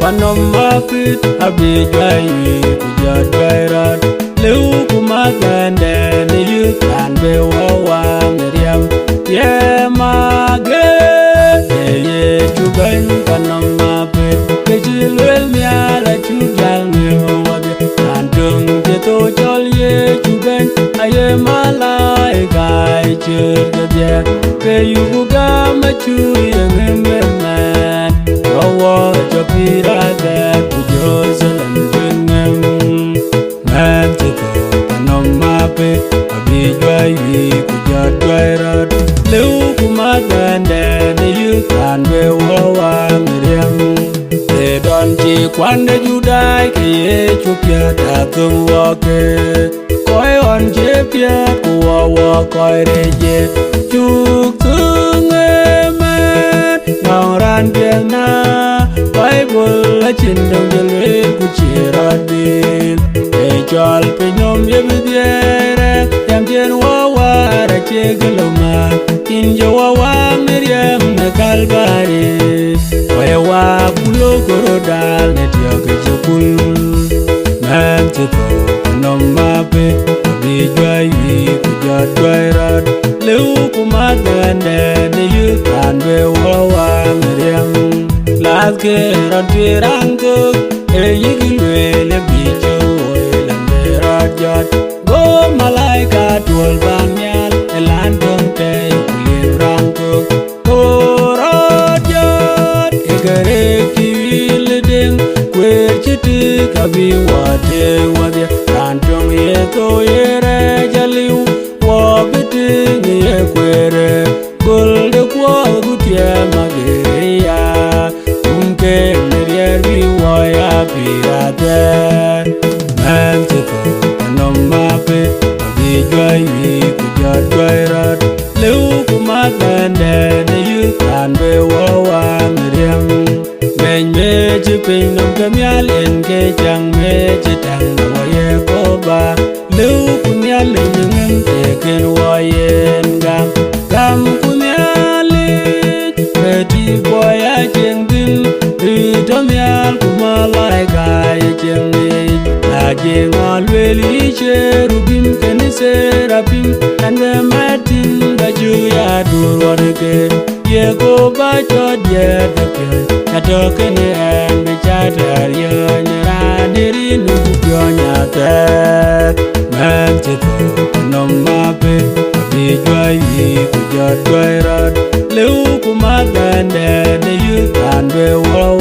panom mapit abijai kujadairat leu kumagande ni yukan bewawa meriam ye mage ye chuban panom mapit kejilwel miala chujal mewabe andung jeto jol ye chuban aye malai gai churgade ke yuga machu yengemen rawa jopira de kujozalan jengem mantito panom mapit abijai kujadairat leu kumagande ni yukan bewawa meriam don chi kwande judai ke ye chupya ta tum wake koi on je pya kuwa wa koi reje chuk tung emen nong ran piang na Bible la chin dong jelwe kuchira din e chal penyom ye bidiere yam jen wa wa ra che galoma in jo wa wa meriam na kalbari wa pulo korodal net yoke chukul mantito panom mapit abijai kujadairat leu kumagande ni yukan bewawa meriam laske rantirangko eyigilwe le bicho elanderajat go malaika tuol banyal elandong te kulirangko kabi wate wade rantong ye to yere jaliu wabiti ye kwere golde kwa gutie mageria unke merier bi waya pirate mantiko panom mapit abijai kujadairat leu kumagande ni yukan bewawa meriam meji pinam kamyal en ke chang meji tang waye koba leu kunyal nyungen te ken wayen gam kunyal beti boya jengdin ritomyal kumalai kai jengi lagi ngalweli cherubim kenise rapim ande matin baju ya durwanke ye ko ba chodye deke atokene embe chatar yonyra diri nubuyonyate mantito panom mapit abijai kujadairat leu kumagande ni yukan bewawa